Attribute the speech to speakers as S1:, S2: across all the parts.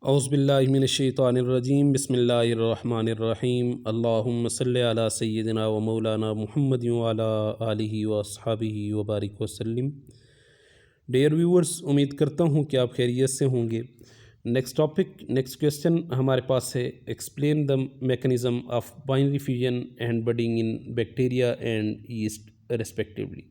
S1: औज़ुबिल्लाहिमिनश्शैतानिर्रजीम बिस्मिल्लाहिर्रहमानिर्रहीम अल्लाहुम्मा सल्लि अला सय्यिदिना व मौलाना मुहम्मदिन व अला आलिहि व अस्हाबिहि व बारिक वसल्लिम। डियर व्यूअर्स, उम्मीद करता हूँ कि आप खैरियत से होंगे। नेक्स्ट क्वेश्चन हमारे पास है, explain the mechanism of binary fusion and budding in bacteria and yeast respectively.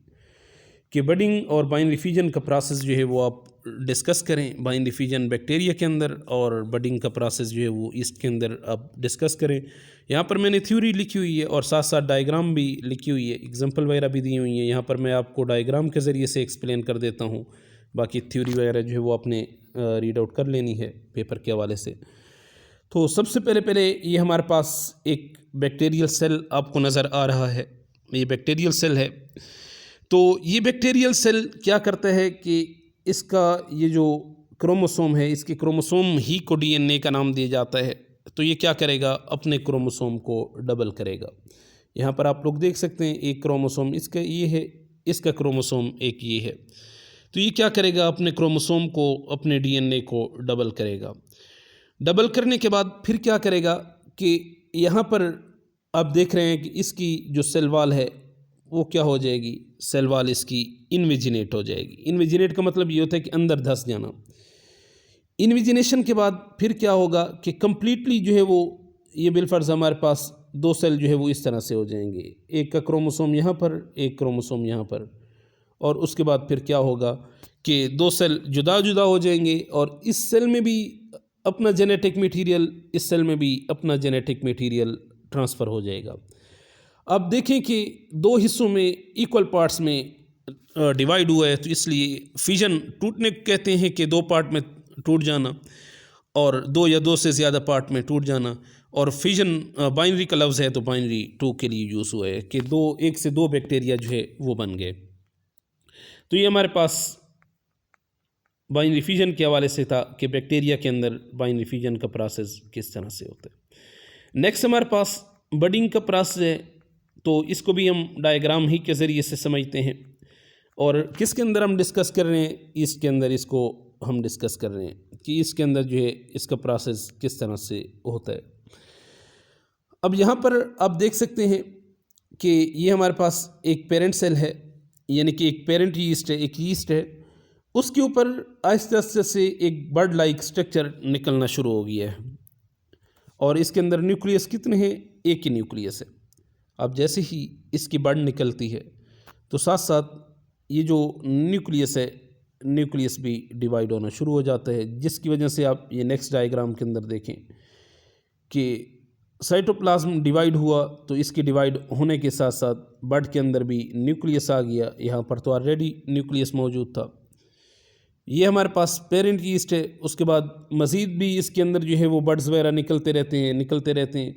S1: कि बडिंग और बाइनरी फ्यूजन का प्रोसेस जो है वो आप डिस्कस करें। बाइनरी फ्यूजन बैक्टीरिया के अंदर और बडिंग का प्रोसेस जो है वो ईस्ट के अंदर आप डिस्कस करें। यहाँ पर मैंने थ्योरी लिखी हुई है और साथ साथ डायग्राम भी लिखी हुई है, एग्जांपल वगैरह भी दी हुई है। यहाँ पर मैं आपको डायग्राम के ज़रिए से एक्सप्लेन कर देता हूँ, बाकी थ्योरी वगैरह जो है वो आपने रीड आउट कर लेनी है पेपर के हवाले से। तो सबसे पहले ये हमारे पास एक बैक्टीरियल सेल आपको नज़र आ रहा है, ये बैक्टीरियल सेल है। तो ये बैक्टीरियल सेल क्या करता है कि इसका ये जो क्रोमोसोम है, इसके क्रोमोसोम ही को डीएनए का नाम दिया जाता है। तो ये क्या करेगा, अपने क्रोमोसोम को डबल करेगा। यहाँ पर आप लोग देख सकते हैं, एक क्रोमोसोम इसका ये है, इसका क्रोमोसोम एक ये है। तो ये क्या करेगा, अपने क्रोमोसोम को, अपने डीएनए को डबल करेगा। डबल करने के बाद फिर क्या करेगा कि यहाँ पर आप देख रहे हैं कि इसकी जो सेल वॉल है वो क्या हो जाएगी, सेल वॉल इसकी इनविजिनेट हो जाएगी। इनविजिनेट का मतलब ये होता है कि अंदर धंस जाना। इनविजिनेशन के बाद फिर क्या होगा कि कंप्लीटली जो है वो ये बिलफर्ज हमारे पास दो सेल जो है वो इस तरह से हो जाएंगे, एक का क्रोमोसोम यहाँ पर, एक क्रोमोसोम यहाँ पर। और उसके बाद फिर क्या होगा कि दो सेल जुदा जुदा हो जाएंगे और इस सेल में भी अपना जेनेटिक मटीरियल, इस सेल में भी अपना जेनेटिक मटीरियल ट्रांसफ़र हो जाएगा। अब देखें कि दो हिस्सों में इक्वल पार्ट्स में डिवाइड हुआ है, तो इसलिए फिजन टूटने को कहते हैं कि दो पार्ट में टूट जाना, और दो या दो से ज़्यादा पार्ट में टूट जाना। और फिजन बाइनरी का लफ्ज़ है तो बाइनरी टू के लिए यूज़ हुआ है कि एक से दो बैक्टीरिया जो है वो बन गए। तो ये हमारे पास बाइनरी फिजन के हवाले से था कि बैक्टीरिया के अंदर बाइनरी फिजन का प्रोसेस किस तरह से होता है। नेक्स्ट हमारे पास बडिंग का प्रोसेस है, तो इसको भी हम डायग्राम ही के ज़रिए से समझते हैं। और किसके अंदर हम डिस्कस कर रहे हैं, इसके अंदर इसको हम डिस्कस कर रहे हैं कि इसके अंदर जो है इसका प्रोसेस किस तरह से होता है। अब यहाँ पर आप देख सकते हैं कि ये हमारे पास एक पेरेंट सेल है, यानी कि एक पेरेंट यीस्ट है, एक यीस्ट है। उसके ऊपर आहिस्ते आहिस्ते से एक बर्ड लाइक स्ट्रक्चर निकलना शुरू हो गया है और इसके अंदर न्यूक्लियस कितने हैं, एक ही न्यूक्लियस है। अब जैसे ही इसकी बर्ड निकलती है तो साथ साथ ये जो न्यूक्लियस है, न्यूक्लियस भी डिवाइड होना शुरू हो जाता है, जिसकी वजह से आप ये नेक्स्ट डायग्राम के अंदर देखें कि साइटोप्लाज्म डिवाइड हुआ, तो इसके डिवाइड होने के साथ साथ बर्ड के अंदर भी न्यूक्लियस आ गया। यहाँ पर तो ऑलरेडी न्यूक्लियस मौजूद था। ये हमारे पास पेरेंट यीस्ट है। उसके बाद मज़ीद भी इसके अंदर जो है वो बर्ड्स वगैरह निकलते रहते हैं।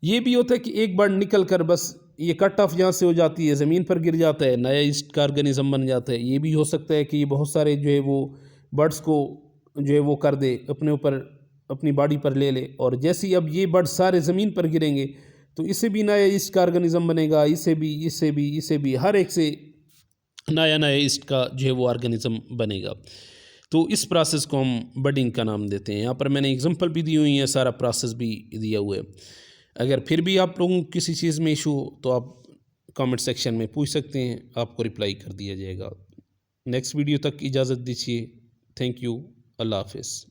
S1: ये भी होता है कि एक बर्ड निकल कर बस ये कट ऑफ यहाँ से हो जाती है, ज़मीन पर गिर जाता है, नया ईस्ट का ऑर्गेनिज़म बन जाता है। ये भी हो सकता है कि ये बहुत सारे जो है वो बर्ड्स को जो है वो कर दे, अपने ऊपर, अपनी बॉडी पर ले ले, और जैसे ही अब ये बर्ड्स सारे ज़मीन पर गिरेंगे तो इससे भी नया ईस्ट का ऑर्गेनिज़म बनेगा, इससे भी हर एक से नया ईस्ट का जो है वो ऑर्गेनिज़म बनेगा। तो इस प्रोसेस को हम बडिंग का नाम देते हैं। यहाँ पर मैंने एग्जांपल भी दी हुई है, सारा प्रोसेस भी दिया हुआ है। अगर फिर भी आप लोगों को किसी चीज़ में इशू हो तो आप कमेंट सेक्शन में पूछ सकते हैं, आपको रिप्लाई कर दिया जाएगा। नेक्स्ट वीडियो तक इजाज़त दीजिए। Thank you. अल्लाह हाफ़िज़।